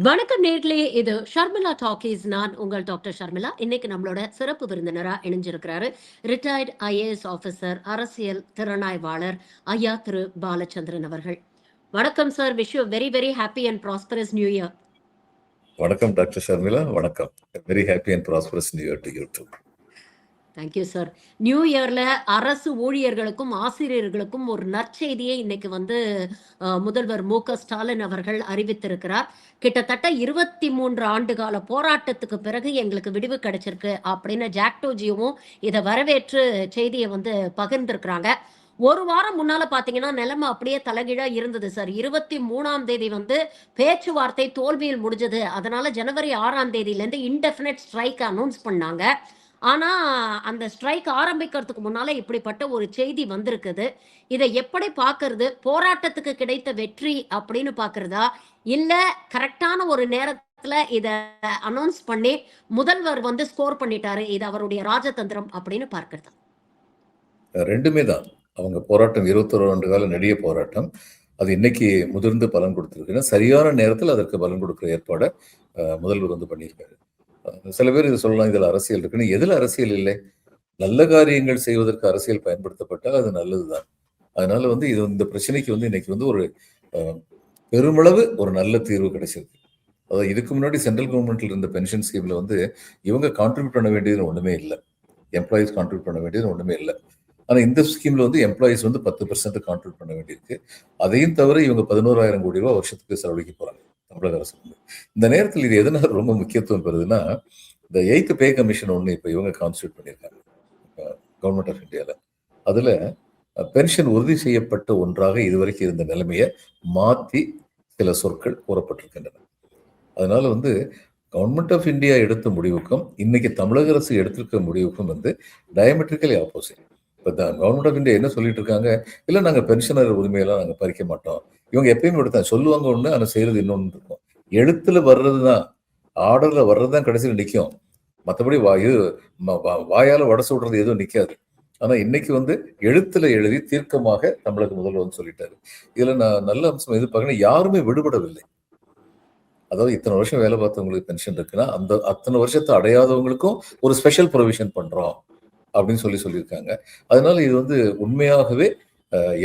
வணக்கம் நேர்களே, இது ஷர்மிளா டாக்கீஸ். நான் உங்கள் டாக்டர் ஷர்மிளா. இன்னைக்கு நம்மளோட சிறப்பு விருந்தினரா இணைஞ்சிருக்கிறாரு ரிட்டையர்ட் ஐஏஎஸ் ஆஃபீஸர், அரசியல் திறனாய்வாளர் ஐயா திரு பாலச்சந்திரன் அவர்கள். வணக்கம் sir. Wish you very very happy and prosperous new year. வணக்கம் டாக்டர் ஷர்மிளா. வணக்கம். Very happy and prosperous new year to you too. Thank you sir. New இயர்ல அரசு ஊழியர்களுக்கும் ஆசிரியர்களுக்கும் ஒரு நற்செய்தியை இன்னைக்கு முதல்வர் மு.க.ஸ்டாலின் அவர்கள் அறிவித்திருக்கிறார். கிட்டத்தட்ட 23 ஆண்டுகால போராட்டத்துக்கு பிறகு எங்களுக்கு விடுவு கிடைச்சிருக்கு அப்படின்னு ஜாக்டோஜியும் இதை வரவேற்று செய்தியை பகிர்ந்திருக்கிறாங்க. ஒரு வாரம் முன்னால பாத்தீங்கன்னா நிலைமை அப்படியே தலைகீழா இருந்தது சார். 23ஆம் தேதி பேச்சுவார்த்தை தோல்வியில் முடிஞ்சது. அதனால ஜனவரி 6ஆம் தேதியில இருந்து இன்டெஃபினட் ஸ்ட்ரைக் அனௌன்ஸ் பண்ணாங்க. ஆனா அந்த ஸ்ட்ரைக் ஆரம்பிக்கிறதுக்கு முன்னால இப்படிப்பட்ட ஒரு செய்தி வந்திருக்குது. இதை எப்படி பாக்குறது? போராட்டத்துக்கு கிடைத்த வெற்றி அப்படின்னு பாக்குறதா, இல்ல கரெக்டான ஒரு நேரத்துல இத அனௌன்ஸ் பண்ணி முதல்வர் ஸ்கோர் பண்ணிட்டாரு, இது அவருடைய ராஜதந்திரம் அப்படின்னு பார்க்கிறதா? ரெண்டுமே தான். அவங்க போராட்டம் 21 ஆண்டு கால நெடிய போராட்டம். அது இன்னைக்கு முதிர்ந்து பலன் கொடுத்திருக்கு. சரியான நேரத்தில் அதற்கு பலன் கொடுக்கிற ஏற்பாடை முதல்வர் பண்ணியிருக்காரு. சில பேர் இதை சொல்லலாம், இதில் அரசியல் இருக்குன்னு. எதில் அரசியல் இல்லை? நல்ல காரியங்கள் செய்வதற்கு அரசியல் பயன்படுத்தப்பட்டால் அது நல்லதுதான். அதனால இது இந்த பிரச்சனைக்கு இன்னைக்கு ஒரு பெருமளவு ஒரு நல்ல தீர்வு கிடைச்சிருக்கு. அதாவது இதுக்கு முன்னாடி சென்ட்ரல் கவர்மெண்ட்ல இருந்த பென்ஷன் ஸ்கீம்ல இவங்க கான்ட்ரிபியூட் பண்ண வேண்டியது ஒண்ணுமே இல்லை. எம்ப்ளாயிஸ் கான்ட்ரிபியூட் பண்ண வேண்டியது ஒண்ணுமே இல்லை. ஆனா இந்த ஸ்கீம்ல எம்ப்ளாயிஸ் 10% கான்ட்ரிபியூட் பண்ண வேண்டியிருக்கு. அதையும் தவிர இவங்க 11,000 கோடி ரூபாய் வருஷத்துக்கு செலவழிக்க போறாங்க தமிழக அரசு. இந்த நேரத்தில் இது எதனால ரொம்ப முக்கியத்துவம் பெறுதுன்னா, இந்த 8th பே கமிஷன் ஒன்று இப்போ இவங்க கான்ஸ்டியூட் பண்ணியிருக்காங்க கவர்மெண்ட் ஆஃப் இந்தியாவில். அதுல பென்ஷன் உறுதி செய்யப்பட்ட ஒன்றாக இதுவரைக்கும் இருந்த நிலைமையை மாற்றி சில சொற்கள் கூறப்பட்டிருக்கின்றன. அதனால கவர்மெண்ட் ஆஃப் இந்தியா எடுத்த முடிவுக்கும் இன்னைக்கு தமிழக அரசு எடுத்திருக்க முடிவுக்கும் டயமெட்ரிக்கலி ஆப்போசிட். இப்போ கவர்மெண்ட் ஆஃப் இந்தியா என்ன சொல்லிட்டு இருக்காங்க? இல்லை, நாங்கள் பென்ஷனர் உரிமையெல்லாம் நாங்கள் பறிக்க மாட்டோம். இவங்க எப்பயுமே எடுத்தாங்க, சொல்லுவாங்க ஒன்று, ஆனால் செய்யறது இன்னொன்று இருக்கும். எழுத்துல வர்றது தான், ஆர்டர்ல வர்றது தான் கடைசியில் நிற்கும். மற்றபடி வாயால வடை சுடுறது எதுவும் நிற்காது. ஆனா இன்னைக்கு எழுத்துல எழுதி தீர்க்கமாக தமிழக முதல்வர் சொல்லிட்டாரு. இதுல நான் நல்ல அம்சம் எது பார்க்கணும், யாருமே விடுபடவில்லை. அதாவது இத்தனை வருஷம் வேலை பார்த்தவங்களுக்கு பென்ஷன் இருக்குன்னா அந்த அத்தனை வருஷத்தை அடையாதவங்களுக்கும் ஒரு ஸ்பெஷல் ப்ரொவிஷன் பண்றோம் அப்படின்னு சொல்லியிருக்காங்க. அதனால இது உண்மையாகவே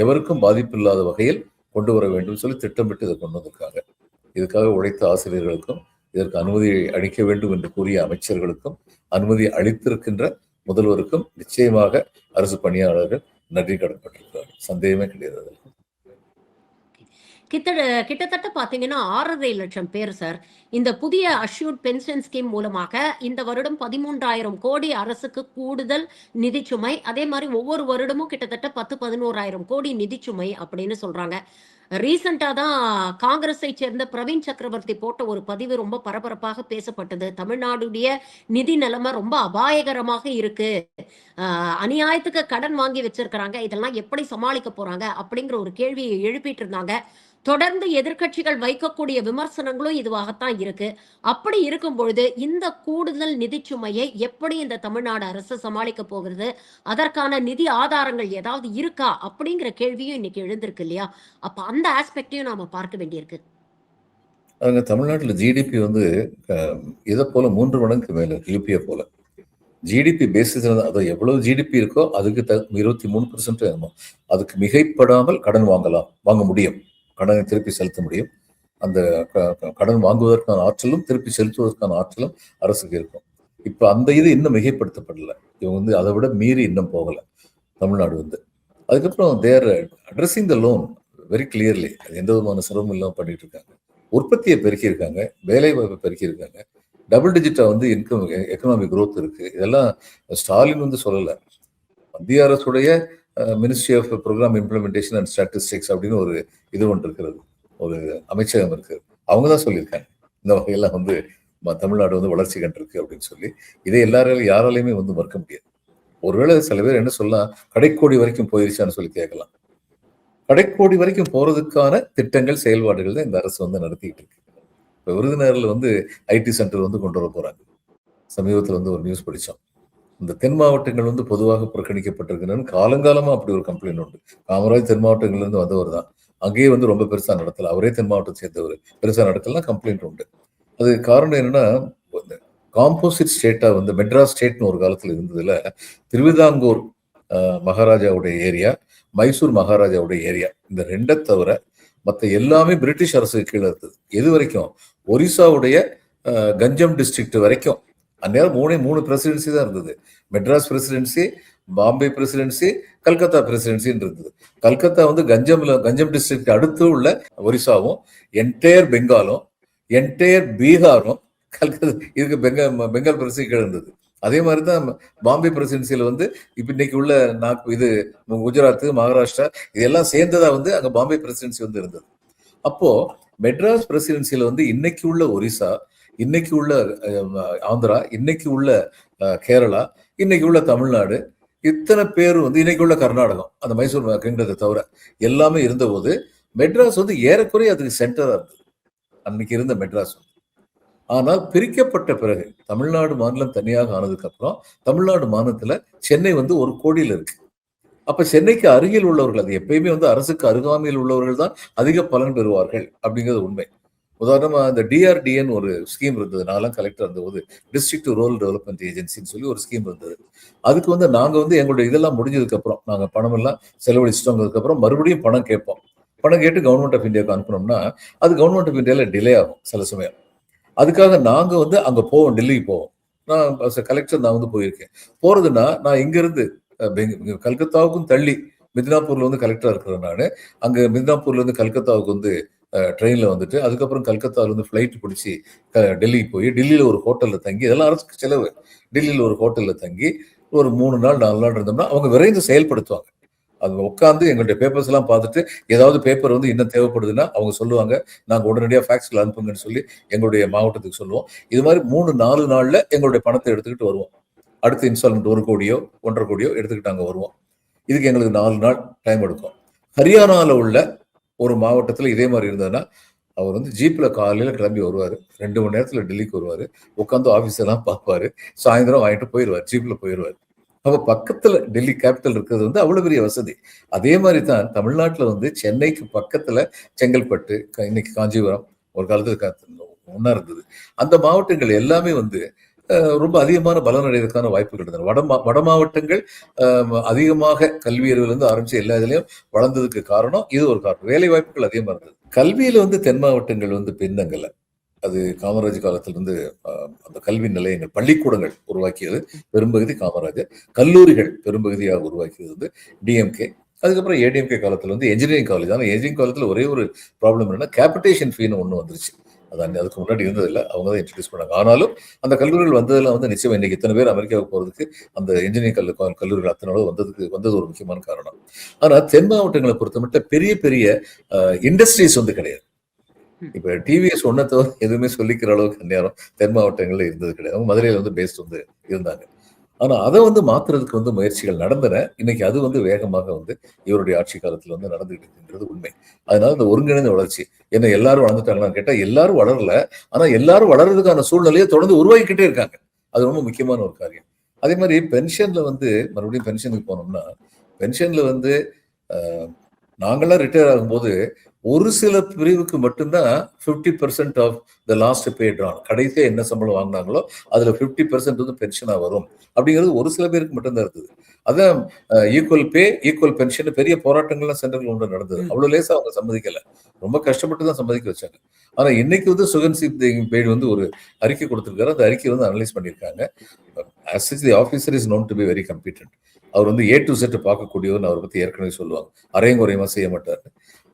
எவருக்கும் பாதிப்பு இல்லாத வகையில் கொண்டு வர வேண்டும் சொல்லி திட்டமிட்டு இதை கொண்டு வந்திருக்காங்க. இதுக்காக உழைத்த ஆசிரியர்களுக்கும் இதற்கு அனுமதி அளிக்க வேண்டும் என்று கூறிய அமைச்சர்களுக்கும் அனுமதி அளித்திருக்கின்ற முதல்வருக்கும் நிச்சயமாக அரசு பணியாளர்கள் நன்றி கடன்பட்டிருக்கிறார்கள். சந்தேகமே கிடையாது. கிட்டத்தட்ட பாத்தீங்கன்னா 6.5 லட்சம் பேர் சார் இந்த புதிய அஷ்யூர்ட் பென்ஷன் ஸ்கீம் மூலமாக இந்த வருடம் 13,000 கோடி அரசுக்கு கூடுதல் நிதிச்சுமை. அதே மாதிரி ஒவ்வொரு வருடமும் கிட்டத்தட்ட 10-11,000 கோடி நிதிச்சுமை அப்படின்னு சொல்றாங்க. ரீசெண்டா தான் காங்கிரஸை சேர்ந்த பிரவீன் சக்கரவர்த்தி போட்ட ஒரு பதிவு ரொம்ப பரபரப்பாக பேசப்பட்டது. தமிழ்நாடுடைய நிதி நிலைமை ரொம்ப அபாயகரமாக இருக்கு, அநியாயத்துக்கு கடன் வாங்கி வச்சிருக்கிறாங்க, இதெல்லாம் எப்படி சமாளிக்க போறாங்க அப்படிங்கிற ஒரு கேள்வியை எழுப்பிட்டு இருந்தாங்க. தொடர்ந்து எதிர்கட்சிகள் வைக்கக்கூடிய விமர்சனங்களும் இதுவாகத்தான் இருக்கு. அப்படி இருக்கும் பொழுது இந்த கூடுதல் நிதிச்சுமையை எப்படி இந்த தமிழ்நாடு அரசு சமாளிக்க போகிறது, அதற்கான நிதி ஆதாரங்கள் ஏதாவது இருக்கா அப்படிங்கிற கேள்வியும் இன்னைக்கு எழுந்திருக்கு இல்லையா? அப்ப அந்த ஆஸ்பெக்டையும் நாம பார்க்க வேண்டியிருக்கு. அங்க தமிழ்நாட்டில் ஜிடிபி இதை போல 3 மடங்கு மேல யூபிஏ போல ஜிடிபி பேசிஸ், அது எவ்வளவு ஜிடிபி இருக்கோ அதுக்கு 23% அதுக்கு மிகைப்படாமல் கடன் வாங்க முடியும், கடனை திருப்பி செலுத்த முடியும். அந்த கடன் வாங்குவதற்கான ஆற்றலும் திருப்பி செலுத்துவதற்கான ஆற்றலும் அரசுக்கு இருக்கும். இப்ப அந்த இது இன்னும் மிகைப்படுத்தப்படல. இவங்க அதை விட மீறி இன்னும் போகல தமிழ்நாடு. அதுக்கப்புறம் தேர் அட்ரஸிங் த லோன் வெரி கிளியர்லி. அது எந்த விதமான சிரமம் இல்லாமல் பண்ணிட்டு இருக்காங்க. உற்பத்தியை பெருக்கியிருக்காங்க, வேலை வாய்ப்பை பெருக்கியிருக்காங்க, double digit income economic growth இருக்கு. இதெல்லாம் ஸ்டாலின் சொல்லல, மத்திய அரசுடைய ministry of programme implementation and statistics அப்படின்னு ஒரு இது ஒன்று இருக்கிறது, ஒரு அமைச்சகம் இருக்கு. அவங்க தான் சொல்லியிருக்காங்க இந்த வகையெல்லாம் தமிழ்நாடு வளர்ச்சி கண்டிருக்கு அப்படின்னு சொல்லி. இதை யாராலையுமே மறுக்க முடியாது. ஒருவேளை சில பேர் என்ன சொல்லலாம், கடைக்கோடி வரைக்கும் போயிருச்சான்னு சொல்லி கேட்கலாம். கடைக்கோடி வரைக்கும் போறதுக்கான திட்டங்கள், செயல்பாடுகள் தான் இந்த அரசு நடத்திக்கிட்டு இருக்கு. இப்போ விருதுநகர்ல ஐடி சென்டர் கொண்டு வர போறாங்க. சமீபத்தில் ஒரு நியூஸ் படித்தோம். இந்த தென் மாவட்டங்கள் பொதுவாக புறக்கணிக்கப்பட்டிருக்கின்றன. காலங்காலமா அப்படி ஒரு கம்ப்ளைண்ட் உண்டு. காமராஜ் தென் மாவட்டங்கள்ல இருந்து வந்தவர் தான். அங்கேயே வந்து ரொம்ப பெருசா நடத்தல. அவரே தென் மாவட்டத்தை சேர்ந்தவர். பெருசா நடக்கலன்னா கம்ப்ளைண்ட் உண்டு. அது காரணம் என்னன்னா, காம்போசிட் ஸ்டேட்டா வந்து மெட்ராஸ் ஸ்டேட்னு ஒரு காலத்துல இருந்ததுல, திருவிதாங்கூர் மகாராஜாவுடைய ஏரியா, மைசூர் மகாராஜாவுடைய ஏரியா, இந்த 2 தவிர மற்ற எல்லாமே பிரிட்டிஷ் அரசுக்கு கீழே இருந்தது. எது வரைக்கும்? ஒரிசாவுடைய கஞ்சம் டிஸ்ட்ரிக்ட் வரைக்கும். அந்நேரம் 3 பிரசிடென்சி தான் இருந்தது. மெட்ராஸ் பிரசிடென்சி, பாம்பே பிரசிடென்சி, கல்கத்தா பிரசிடென்சின்னு இருந்தது. கல்கத்தா வந்து கஞ்சம் டிஸ்ட்ரிக்ட் அடுத்து உள்ள ஒரிசாவும், என்டையர் பெங்காலும், என்டையர் பீகாரும் கல்கத்தா இதுக்கு பெங்கால் பிரசிடென்சி இருந்தது. அதே மாதிரி தான் பாம்பே பிரசிடென்சியில வந்து இப்ப இன்னைக்கு உள்ள இது குஜராத், மகாராஷ்டிரா இதெல்லாம் சேர்ந்ததா வந்து அங்க பாம்பே பிரசிடென்சி வந்து இருந்தது. அப்போ மெட்ராஸ் பிரசிடென்சியில வந்து இன்னைக்கு உள்ள ஒரிசா, இன்னைக்கு உள்ள ஆந்திரா, இன்னைக்கு உள்ள கேரளா, இன்னைக்கு உள்ள தமிழ்நாடு, இத்தனை பேர் வந்து இன்னைக்கு உள்ள கர்நாடகம், அந்த மைசூர் கிங்டத்தை தவிர எல்லாமே இருந்தபோது மெட்ராஸ் வந்து ஏறக்குறைய அதுக்கு சென்டரா இருந்தது அன்னைக்கு இருந்த மெட்ராஸ். ஆனால் பிரிக்கப்பட்ட பிறகு தமிழ்நாடு மாநிலம் தனியாக ஆனதுக்கு அப்புறம் தமிழ்நாடு மாநிலத்துல சென்னை வந்து ஒரு கோடியில் இருக்கு. அப்ப சென்னைக்கு அருகில் உள்ளவர்கள், அது எப்பயுமே வந்து அரசுக்கு அருகாமையில் உள்ளவர்கள் தான் அதிக பலன் பெறுவார்கள் அப்படிங்கிறது உண்மை. உதாரணமா இந்த டிஆர்டிஎன் ஒரு ஸ்கீம் இருந்தது. நான்லாம் கலெக்டர் இருந்தபோது டிஸ்ட்ரிக்ட் ரூரல் டெவலப்மெண்ட் ஏஜென்சின்னு சொல்லி ஒரு ஸ்கீம் இருந்தது. அதுக்கு வந்து நாங்க வந்து எங்களுடைய இதெல்லாம் முடிஞ்சதுக்கு அப்புறம், நாங்க பணம் எல்லாம் செலவழிச்சிட்டோங்கிறதுக்கு அப்புறம் மறுபடியும் பணம் கேட்போம். பணம் கேட்டு கவர்மெண்ட் ஆஃப் இந்தியாவுக்கு அனுப்பணும்னா அது கவர்மெண்ட் ஆஃப் இந்தியாவில் டிலே ஆகும் சில சமயம். அதுக்காக நாங்க வந்து அங்க போவோம், டெல்லிக்கு போவோம். நான் கலெக்டர் நான் வந்து போயிருக்கேன். போறதுன்னா நான் இங்க இருந்து கல்கத்தாவுக்கும் தள்ளி மித்னாப்பூர்ல வந்து கலெக்டரா இருக்கிறேன் நான். அங்க மித்னாப்பூர்ல இருந்து கல்கத்தாவுக்கு வந்து ட்ரெயின்ல வந்துட்டு அதுக்கப்புறம் கல்கத்தால இருந்து ஃபிளைட் பிடிச்சி டெல்லிக்கு போய் டெல்லியில ஒரு ஹோட்டல்ல தங்கி, இதெல்லாம் அரசுக்கு செலவு. டெல்லியில ஒரு ஹோட்டல்ல தங்கி ஒரு 3 நாள் 4 நாள் இருந்தோம்னா அவங்க விரைந்து செயல்படுத்துவாங்க. அது உட்காந்து எங்களுடைய பேப்பர்ஸ் எல்லாம் பார்த்துட்டு ஏதாவது பேப்பர் வந்து இன்னும் தேவைப்படுதுன்னா அவங்க சொல்லுவாங்க, நாங்க உடனடியாக ஃபேக்ஸ்ல அனுப்புங்கன்னு சொல்லி எங்களுடைய மாவட்டத்துக்கு சொல்லுவோம். இது மாதிரி 3-4 நாள்ல எங்களுடைய பணத்தை எடுத்துக்கிட்டு வருவோம். அடுத்த இன்ஸ்டால்மெண்ட் 1 கோடியோ 1.5 கோடியோ எடுத்துக்கிட்டு அங்க வருவோம். இதுக்கு எங்களுக்கு 4 நாள் டைம் எடுக்கும். ஹரியானால உள்ள ஒரு மாவட்டத்துல இதே மாதிரி இருந்ததுன்னா அவர் வந்து ஜீப்ல காலையில கிளம்பி வருவாரு, 2 மணி நேரத்துல டெல்லிக்கு வருவாரு, உட்காந்து ஆபீஸ் எல்லாம் பார்ப்பாரு, சாயந்தரம் வாங்கிட்டு போயிடுவார், ஜீப்ல போயிடுவார். அப்ப பக்கத்துல டெல்லி கேபிட்டல் இருக்கிறது வந்து அவ்வளவு பெரிய வசதி. அதே மாதிரி தான் தமிழ்நாட்டுல வந்து சென்னைக்கு பக்கத்துல செங்கல்பட்டு, இன்னைக்கு காஞ்சிபுரம், ஒரு காலத்துல ஒன்னா இருந்தது. அந்த மாவட்டங்கள் எல்லாமே வந்து ரொம்ப அதிகமான பலன் அடைவதற்கான வாய்ப்புகள் இருந்தது. வட மாவட்டங்கள் அதிகமாக கல்வி அறிவிலிருந்து ஆரம்பிச்சு எல்லா இதுலயும் வளர்ந்ததுக்கு காரணம் இது ஒரு காரணம். வேலை வாய்ப்புகள் அதிகமா இருந்தது. கல்வியில வந்து தென் மாவட்டங்கள் வந்து பின்னங்கல. அது காமராஜ் காலத்திலிருந்து அந்த கல்வி நிலையங்கள், பள்ளிக்கூடங்கள் உருவாக்கியது பெரும்பகுதி காமராஜர். கல்லூரிகள் பெரும்பகுதியாக உருவாக்கியது வந்து டிஎம்கே. அதுக்கப்புறம் ஏடிஎம்கே காலத்துல வந்து என்ஜினியரிங் காலேஜ். ஆனால் என்ஜினியரிங் காலத்துல ஒரே ஒரு ப்ராப்ளம் என்னன்னா கேபிடேஷன் ஃபீன்னு ஒன்று வந்துருச்சு. அதுக்கு முன்னாடி இருந்ததில்லை, அவங்க தான் இன்ட்ரடியூஸ் பண்ணாங்க. ஆனாலும் அந்த கல்லூரிகள் வந்ததெல்லாம் வந்து நிச்சயம் இன்னைக்கு இத்தனை பேர் அமெரிக்காவுக்கு போறதுக்கு அந்த இன்ஜினியரிங் கல்லூரிகள் அத்தனை வந்தது ஒரு முக்கியமான காரணம். ஆனா தென் மாவட்டங்களை பொறுத்தமட்டும் பெரிய பெரிய இண்டஸ்ட்ரீஸ் வந்து கிடையாது. இப்ப டிவிஎஸ் ஒன்ன தவிர எதுவுமே சொல்லிக்கிற அளவுக்கு நேரம் தென் மாவட்டங்கள்ல இருந்தது கிடையாது. மதுரையில வந்து பேஸ்ட் வந்து இருந்தாங்க. ஆனா அதை வந்து மாத்துறதுக்கு வந்து முயற்சிகள் நடந்தன. இன்னைக்கு அது வந்து வேகமாக வந்து இவருடைய ஆட்சி காலத்துல வந்து நடந்துகிட்டு இருக்குன்றது உண்மை. அதனால இந்த ஒருங்கிணைந்த வளர்ச்சி, என்ன எல்லாரும் வளர்ந்துட்டாங்களான்னு கேட்டா எல்லாரும் வளரல. ஆனா எல்லாரும் வளர்றதுக்கான சூழ்நிலையை தொடர்ந்து உருவாக்கிக்கிட்டே இருக்காங்க. அது ரொம்ப முக்கியமான ஒரு காரியம். அதே மாதிரி பென்ஷன்ல வந்து மறுபடியும் பென்ஷனுக்கு போனோம்னா, பென்ஷன்ல வந்து நாங்கெல்லாம் ரிட்டையர் ஆகும்போது ஒரு சில பிரிவுக்கு மட்டும்தான் 50% of the last pay drawn, கடைசியா என்ன சம்பளம் வாங்கினாங்களோ அதுல 50% வந்து பென்ஷனா வரும் அப்படிங்கிறது ஒரு சில பேருக்கு மட்டும்தான் இருந்தது. அதான் ஈக்குவல் பே ஈக்குவல் பென்ஷன் பெரிய போராட்டங்கள்லாம் சென்ட்ரல் ஒன்று நடந்தது. அவ்வளவு லேசா அவங்க சம்மதிக்கல, ரொம்ப கஷ்டப்பட்டு தான் சம்மதிக்க வச்சாங்க. ஆனா இன்னைக்கு வந்து சுகன் சிங் பேடி வந்து ஒரு அறிக்கை கொடுத்திருக்காரு. அந்த அறிக்கை வந்து அனலைஸ் பண்ணியிருக்காங்க. as such the officer is known to be very competent. அவர் வந்து A to Z பார்க்கக்கூடியவர்னு அவரை பத்தி ஏற்கனவே சொல்லுவாங்க. அரையும் குறையுமா செய்ய மாட்டார்.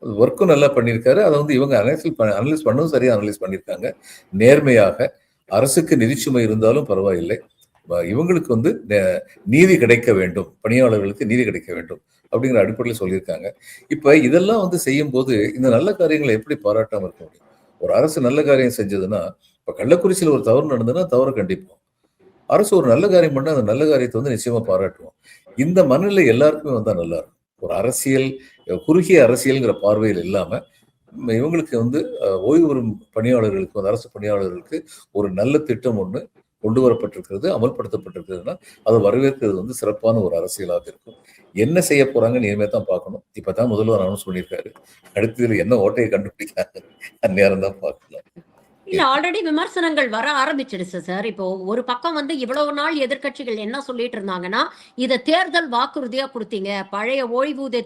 ஒர்க்கும் நல்லா பண்ணியிருக்காரு. அதை வந்து இவங்க அனலைஸ் பண்ணவும் சரியா அனலைஸ் பண்ணியிருக்காங்க. நேர்மையாக அரசுக்கு நிதிச்சுமை இருந்தாலும் பரவாயில்லை, இவங்களுக்கு வந்து நீதி கிடைக்க வேண்டும், பணியாளர்களுக்கு நீதி கிடைக்க வேண்டும் அப்படிங்கிற அடிப்படையில் சொல்லியிருக்காங்க. இப்ப இதெல்லாம் வந்து செய்யும் போது இந்த நல்ல காரியங்களை எப்படி பாராட்டாம இருக்க முடியும்? ஒரு அரசு நல்ல காரியம் செஞ்சதுன்னா, இப்ப கள்ளக்குறிச்சியில் ஒரு தவறு நடந்ததுன்னா தவறு கண்டிப்போம். அரசு ஒரு நல்ல காரியம் பண்ணா அந்த நல்ல காரியத்தை வந்து நிச்சயமா பாராட்டுவோம். இந்த மனநிலை எல்லாருக்குமே வந்தா நல்லா இருக்கும். ஒரு அரசியல், குறுகிய அரசியல்ங்கிற பார்வையில் இல்லாம இவங்களுக்கு வந்து ஓய்வு பெறும் பணியாளர்களுக்கு, அரசு பணியாளர்களுக்கு ஒரு நல்ல திட்டம் ஒண்ணு கொண்டு வரப்பட்டிருக்கிறது, அமல்படுத்தப்பட்டிருக்கிறதுனா அதை வரவேற்கிறது வந்து சிறப்பான ஒரு அரசியலாக இருக்கும். என்ன செய்ய போறாங்கன்னு இனிமே தான் பார்க்கணும். இப்பதான் முதல்வர் அனௌன்ஸ் பண்ணியிருக்காரு. அடுத்து இதுல என்ன ஓட்டையை கண்டுபிடிக்கிறாங்க அந்நேரம் தான் பார்க்கலாம். இல்ல ஆல்ரெடி விமர்சனங்கள் வர ஆரம்பிச்சிடுச்சு சார். இப்போ ஒரு பக்கம் வந்து இவ்வளவு நாள் எதிர்க்கட்சிகள் என்ன சொல்லிட்டு இருந்தாங்கன்னா, இத தேர்தல் வாக்குறுதியா குடுத்தீங்க. பழைய ஓய்வூதிய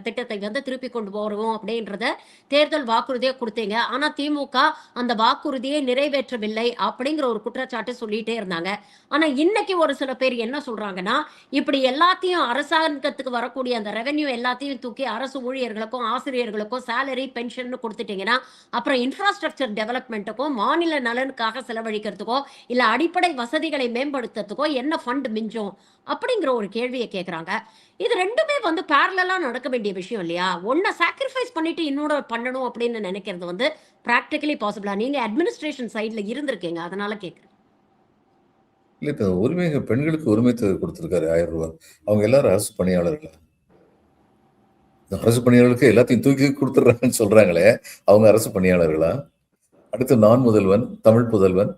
திட்டத்தை வந்து திருப்பி கொண்டு வருவோம் அப்படின்றத தேர்தல் வாக்குறுதியா குடுத்தீங்க. ஆனா திமுக அந்த வாக்குறுதியை நிறைவேற்றவில்லை அப்படிங்கிற ஒரு குற்றச்சாட்டு சொல்லிட்டே இருந்தாங்க. ஆனா இன்னைக்கு ஒரு சில பேர் என்ன சொல்றாங்கன்னா, இப்படி எல்லாத்தையும் அரசாங்கத்துக்கு வரக்கூடிய அந்த ரெவென்யூ எல்லாத்தையும் தூக்கி அரசு ஊழியர்களுக்கும், ஆசிரியர்களுக்கும் சேலரி, பென்ஷன்னு குடுத்துட்டீங்கன்னா, அப்புறம் இன்ஃப்ராஸ்ட்ரக்சர் டெவலப்மென்ட்க்கும் மாநில நலனுக்காக செலவழிக்கிறதுக்கோ இல்ல அடிப்படை வசதிகளை மேம்படுத்துறதுக்கோ என்ன ஃபண்ட் மிஞ்சும் அப்படிங்கிற ஒரு கேள்வியை கேக்குறாங்க. இது ரெண்டுமே வந்து பேரலலா நடக்க வேண்டிய விஷயம் இல்லையா? ஒன்ன சாக்ரிஃபைஸ் பண்ணிட்டு இன்னொரு பண்ணணும் அப்படின்னு நினைக்கிறது வந்து பிராக்டிகலி பாசிபிளா? நீங்க அட்மினிஸ்ட்ரேஷன் சைடுல இருந்திருக்கீங்க. அதனால கேக்குறேன். இல்ல இப்ப உரிமை பெண்களுக்கு உரிமை தொகை கொடுத்திருக்காரு 1000 ரூபாய். அவங்க எல்லாரும் அரசு பணியாளர்களா? இந்த அரசு பணியாளர்களுக்கு எல்லாத்தையும் தூக்கி கொடுத்துடுறாங்கன்னு சொல்றாங்களே, அவங்க அரசு பணியாளர்களா? அடுத்து நான் முதல்வன், தமிழ் புதல்வன்,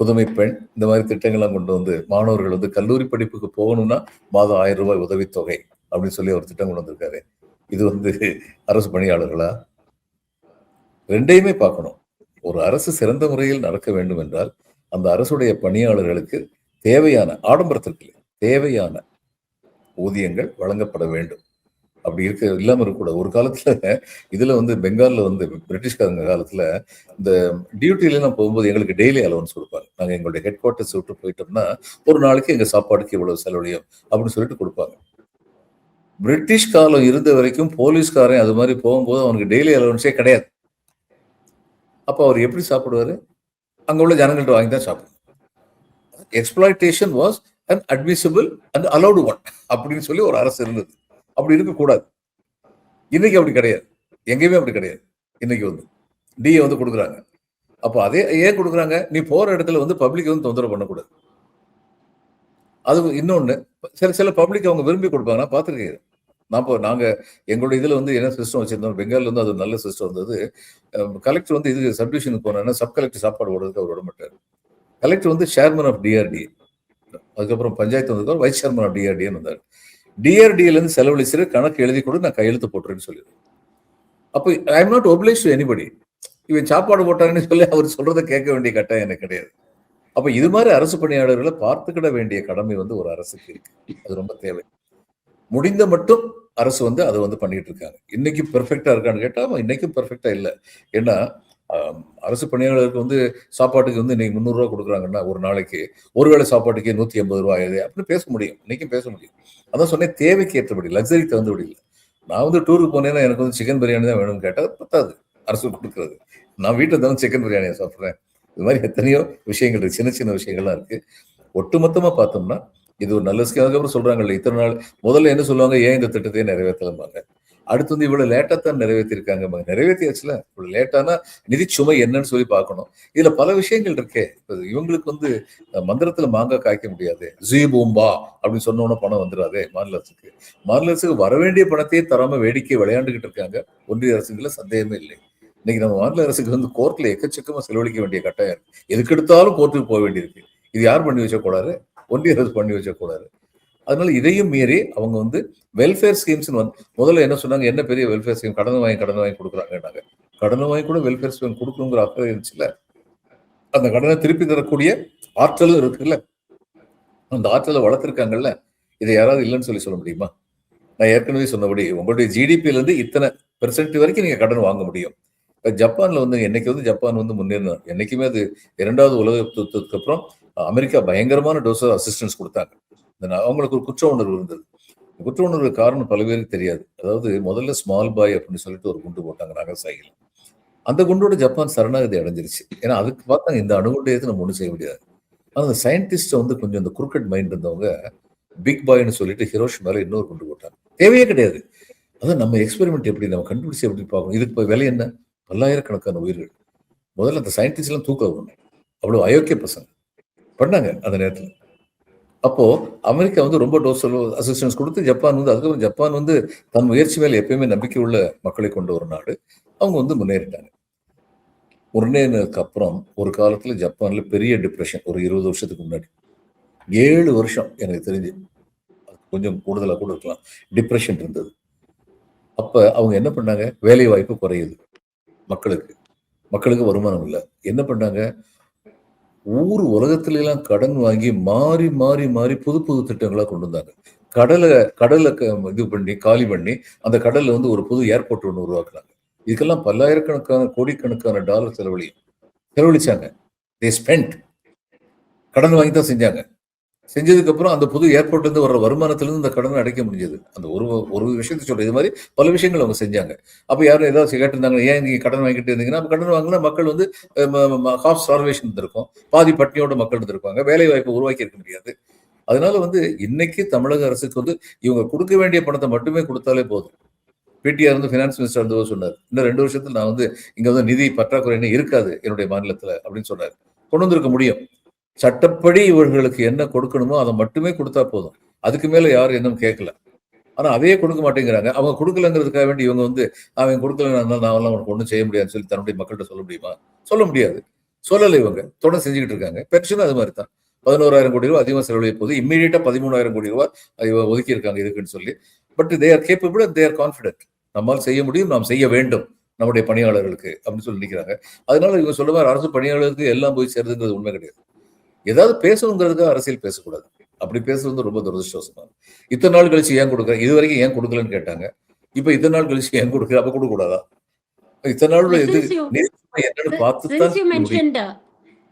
புதுமை பெண் இந்த மாதிரி திட்டங்கள்லாம் கொண்டு வந்து மாணவர்கள் வந்து கல்லூரி படிப்புக்கு போகணும்னா மாதம் 1000 ரூபாய் உதவித்தொகை அப்படின்னு சொல்லி ஒரு திட்டம் கொண்டு வந்திருக்காரு. இது வந்து அரசு பணியாளர்களா? ரெண்டையுமே பார்க்கணும். ஒரு அரசு சிறந்த முறையில் நடக்க வேண்டும் என்றால் அந்த அரசுடைய பணியாளர்களுக்கு தேவையான ஆடம்பரத்திற்கு தேவையான ஊதியங்கள் வழங்கப்பட வேண்டும். அப்படி இல்லாம இருக்கக்கூடாது. ஒரு காலத்துல இதுல வந்து பெங்கால்ல வந்து பிரிட்டிஷ்காரங்க காலத்துல இந்த டியூட்டில எல்லாம் போகும்போது எங்களுக்கு டெய்லி அலவன்ஸ் கொடுப்பாங்க. நாங்க எங்களுடைய ஹெட் குவார்டர்ஸ் விட்டு போயிட்டோம்னா ஒரு நாளைக்கு எங்க சாப்பாடுக்கு இவ்வளவு செலவழியும் அப்படின்னு சொல்லிட்டு கொடுப்பாங்க. பிரிட்டிஷ் காலம் இருந்த வரைக்கும் போலீஸ்காரன் அது மாதிரி போகும்போது அவனுக்கு டெய்லி அலவன்ஸே கிடையாது. அப்ப அவர் எப்படி சாப்பிடுவாரு? அங்க உள்ள ஜனங்கள்ட்ட வாங்கி தான் சாப்பிடுவார். Exploitation was an admissible and allowed one அப்படின்னு சொல்லி ஒரு அரசு இருந்தது. அப்படி இருக்கக்கூடாது. இன்னைக்கு அப்படி கிடையாது. எங்கேயுமே அப்படி கிடையாது. இன்னைக்கு வந்து டிஏ வந்து கொடுக்குறாங்க. அப்போ அதே ஏன் கொடுக்குறாங்க? நீ போற இடத்துல வந்து பப்ளிக் வந்து தொந்தரவு பண்ணக்கூடாது. அது இன்னொன்னு சில பப்ளிக் அவங்க விரும்பி கொடுப்பாங்க. நான் பார்த்துருக்கேன். நாங்க எங்களுடைய இதுல வந்து என்ன சிஸ்டம் வச்சிருந்தோம், பெங்கால்ல வந்து அது நல்ல சிஸ்டம் இருந்தது. கலெக்டர் வந்து இது சப்டிவிஷனுக்கு போனா சப் கலெக்டர் சாப்பாடு போடுறதுக்கு அவர் விட மாட்டார். கலெக்டர் வந்து சேர்மன் ஆஃப் டிஆர்டிஏ, அதுக்கப்புறம் பஞ்சாயத்து வந்ததுக்கு வைஸ் சேர்மன் ஆஃப் டிஆர்டிஏன்னு வந்தார். டிஆர்டிஏல இருந்து செலவழிச்சு கணக்கு எழுதி கூட நான் கையெழுத்து போட்டுறேன்னு சொல்லிடுறேன். அப்போ I am not oblige to anybody. இவன் சாப்பாடு போட்டாங்கன்னு சொல்லி அவர் சொல்றதை கேட்க வேண்டிய கட்டாயம் எனக்கு கிடையாது. அப்ப இது மாதிரி அரசு பணியாளர்களை பார்த்துக்கிட வேண்டிய கடமை வந்து ஒரு அரசுக்கு இருக்கு. அது ரொம்ப தேவை. முடிந்த மட்டும் அரசு வந்து அதை வந்து பண்ணிட்டு இருக்காங்க. இன்னைக்கு பெர்ஃபெக்டா இருக்கான்னு கேட்டா இன்னைக்கும் பெர்ஃபெக்டா இல்லை. ஏன்னா அரசு பணியாளருக்கு வந்து சாப்பாட்டுக்கு வந்து இன்னைக்கு 300 ரூபாய் கொடுக்குறாங்கன்னா ஒரு நாளைக்கு ஒருவேளை சாப்பாட்டுக்கு 180 ரூபாய் ஆகுது அப்படின்னு பேச முடியும். இன்னைக்கும் பேச முடியும். அதான் சொன்னேன், தேவைக்கு ஏற்றபடி, லக்ஸரி தகுந்தபடி இல்லை. நான் வந்து டூருக்கு போனேன்னா எனக்கு வந்து சிக்கன் பிரியாணி தான் வேணும்னு கேட்டால் பத்தாது அரசு கொடுக்குறது. நான் வீட்டில் தான் சிக்கன் பிரியாணியை சாப்பிட்றேன். இது மாதிரி எத்தனையோ விஷயங்கள் இருக்கு, சின்ன சின்ன விஷயங்கள்லாம் இருக்கு. ஒட்டுமொத்தமா பார்த்தோம்னா இது ஒரு நல்ல ஸ்கீம். அதுக்கப்புறம் சொல்றாங்கல்ல, இத்தனை நாள் முதல்ல என்ன சொல்லுவாங்க, ஏன் இந்த திட்டத்தையே நிறைவேற்றலம்பாங்க. அடுத்து வந்து இவ்வளவு லேட்டா தான் நிறைவேற்றிருக்காங்க. நிறைவேற்றியாச்சுல, இவ்வளவு லேட்டானா நிதிச்சுமை என்னன்னு சொல்லி பார்க்கணும். இதுல பல விஷயங்கள் இருக்கே. இவங்களுக்கு வந்து மந்திரத்துல மாங்காய் காய்க்க முடியாது. ஜீபூம்பா அப்படின்னு சொன்னோன்னா பணம் வந்துடாதே மாநில அரசுக்கு. மாநில அரசுக்கு வர வேண்டிய பணத்தையே தராம வேடிக்கை விளையாண்டுகிட்டு இருக்காங்க ஒன்றிய அரசுல, சந்தேகமே இல்லை. இன்னைக்கு நம்ம மாநில அரசுக்கு வந்து கோர்ட்ல எக்கச்சக்கமா செலவழிக்க வேண்டிய கட்டாயம் இருக்கு. எதுக்கு எடுத்தாலும் கோர்ட்டுக்கு போக வேண்டியிருக்கு. இது யார் பண்ணி வச்சக்கூடாது? ஒன்றிய அரசு பண்ணி வச்சக்கூடாது. அதனால இதையும் மீறி அவங்க வந்து வெல்ஃபேர் ஸ்கீம்ஸ் முதல்ல என்ன சொன்னாங்க, என்ன பெரிய வெல்ஃபேர் ஸ்கீம், கடன் வாங்கி கொடுக்குறாங்க. கடன் வாங்கி கூட வெல்ஃபேர் ஸ்கீம் கொடுக்கணுங்கிற அக்கறை இருந்துச்சுல்ல. அந்த கடனை திருப்பி தரக்கூடிய ஆற்றலும் இருக்குல்ல, அந்த ஆற்றலை வளர்த்துருக்காங்கல்ல. இதை யாராவது இல்லைன்னு சொல்ல முடியுமா? நான் ஏற்கனவே சொன்னபடி உங்களுடைய ஜிடிபியில இருந்து இத்தனை % வரைக்கும் நீங்க கடன் வாங்க முடியும். இப்ப ஜப்பான்ல வந்து என்னைக்கு வந்து ஜப்பான் வந்து முன்னேறினார், என்னைக்குமே அது 2வது உலக யுத்தத்துக்கு அப்புறம் அமெரிக்கா பயங்கரமான டோஸ் அசிஸ்டன்ஸ் கொடுத்தாங்க. அவங்களுக்கு ஒரு குற்ற உணர்வு இருந்தது. குற்ற உணர்வு காரணம் பல பேருக்கு தெரியாது. அதாவது முதல்ல ஸ்மால் பாய் அப்படின்னு சொல்லிட்டு ஒரு குண்டு போட்டாங்க நாகசாகில. அந்த குண்டோட ஜப்பான் சரணாகதி அடைஞ்சிருச்சு. ஏன்னா அதுக்கு பார்த்தாங்க, இந்த அணுகுண்டை எடுத்து நம்ம ஒன்றும் செய்ய முடியாது. ஆனால் அந்த சயின்டிஸ்ட் வந்து கொஞ்சம் இந்த குறுக்கட் மைண்ட் இருந்தவங்க பிக் பாய்னு சொல்லிட்டு ஹிரோஷிமால இன்னொரு குண்டு போட்டாங்க. தேவையே கிடையாது. அதான் நம்ம எக்ஸ்பெரிமெண்ட் எப்படி, நம்ம கண்டுபிடிச்சு எப்படி பார்க்கணும். இதுக்கு இப்போ விலை என்ன? பல்லாயிரக்கணக்கான உயிர்கள். முதல்ல அந்த சயின்டிஸ்ட் எல்லாம் தூக்க வரணும். அவ்வளவு அயோக்கிய பசங்க பண்ணாங்க அந்த நேரத்தில். அப்போ அமெரிக்கா வந்து ரொம்ப டோஸ் அசிஸ்டன்ஸ் கொடுத்து ஜப்பான் வந்து, அதுக்கப்புறம் ஜப்பான் வந்து தன் முயற்சி மேல எப்பயுமே நம்பிக்கை உள்ள மக்களை கொண்டு ஒரு நாடு. அவங்க வந்து முன்னேறிட்டாங்க. முன்னேறினதுக்கு அப்புறம் ஒரு காலத்துல ஜப்பான்ல பெரிய டிப்ரெஷன், ஒரு 20 வருஷத்துக்கு முன்னாடி 7 வருஷம் எனக்கு தெரிஞ்சு, கொஞ்சம் கூடுதலா கூட இருக்கலாம், டிப்ரெஷன் இருந்தது. அப்ப அவங்க என்ன பண்ணாங்க, வேலை வாய்ப்பு குறையுது மக்களுக்கு, மக்களுக்கு வருமானம் இல்லை. என்ன பண்ணாங்க, ஊர் உலகத்துல எல்லாம் கடன் வாங்கி மாறி மாறி மாறி புது புது திட்டங்களா கொண்டு வந்தாங்க. கடலை கடலை இது பண்ணி காலி பண்ணி அந்த கடல்ல வந்து ஒரு புது ஏர்போர்ட் ஒன்று உருவாக்குனாங்க. இதுக்கெல்லாம் பல்லாயிரக்கணக்கான கோடிக்கணக்கான டாலர் செலவழிச்சாங்க. They spend. கடன் வாங்கி தான் செஞ்சாங்க. செஞ்சதுக்கு அப்புறம் அந்த புது ஏர்போர்ட்ல இருந்து வர்ற வருமானத்துல இருந்து இந்த கடனை அடைக்க முடிஞ்சது. அந்த ஒரு ஒரு விஷயத்தை சொல்றேன். இது மாதிரி பல விஷயங்கள் அவங்க செஞ்சாங்க. அப்ப யாரும் ஏதாவது கேட்டிருந்தாங்க, ஏன் நீங்க கடன் வாங்கிட்டு இருந்தீங்கன்னா, கடன் வாங்கினா மக்கள் வந்து ஹாஃப் ஸ்டார்வேஷன் இருந்திருக்கும், பாதி பட்டினியோட மக்கள் இருந்திருப்பாங்க, வேலை வாய்ப்பை உருவாக்கி இருக்க முடியாது. அதனால வந்து இன்னைக்கு தமிழக அரசுக்கு வந்து இவங்க கொடுக்க வேண்டிய பணத்தை மட்டுமே கொடுத்தாலே போதும். பிடிஆர் வந்து ஃபினான்ஸ் மினிஸ்டர் வந்து சொன்னார், இன்னும் 2 வருஷத்துல நான் வந்து இங்க வந்து நிதி பற்றாக்குறை இன்னும் இருக்காது என்னுடைய மாநிலத்துல அப்படின்னு சொன்னார். கொண்டு வந்திருக்க முடியும். சட்டப்படி இவர்களுக்கு என்ன கொடுக்கணுமோ அதை மட்டுமே கொடுத்தா போதும். அதுக்கு மேல யாரும் இன்னும் கேட்கல. ஆனா அதையே கொடுக்க மாட்டேங்கிறாங்க. அவங்க கொடுக்கலங்கிறதுக்காக வேண்டி இவங்க வந்து அவன் கொடுக்கலன்னா நான் எல்லாம் உனக்கு ஒன்றும் செய்ய முடியாதுன்னு சொல்லி தன்னுடைய மக்கள்கிட்ட சொல்ல முடியுமா? சொல்ல முடியாது. சொல்லலை. இவங்க தொடர்ந்து செஞ்சுக்கிட்டு இருக்காங்க. பென்ஷனும் அது மாதிரி தான். 11,000 கோடி ரூபாய் அதிகமாக செலவழிய போது இம்மீடியட்டா 13,000 கோடி ரூபாய் ஒதுக்கி இருக்காங்க இதுக்குன்னு சொல்லி. But they are capable and they are confident. நம்மால் செய்ய முடியும், நாம் செய்ய வேண்டும் நம்முடைய பணியாளர்களுக்கு அப்படின்னு சொல்லி நினைக்கிறாங்க. அதனால இவங்க சொல்லுவார், அரசு பணியாளர்களுக்கு எல்லாம் போய் சேருதுங்கிறது உண்மை கிடையாது. ஏதாவது பேசணுங்கிறதுக்காக அரசியல் பேசக்கூடாது. அப்படி பேசுறது ரொம்ப துரதிருஷ்டவசம். இத்தனை நாள் கழிச்சு ஏன் கொடுக்குறேன், இது வரைக்கும் ஏன் கொடுக்கலன்னு கேட்டாங்க. இப்ப இத்தனை நாள் கழிச்சு ஏன் கொடுக்குற, அப்ப கொடுக்க கூடாதா? இத்தனை நாள் இது என்னன்னு பார்த்துதான்.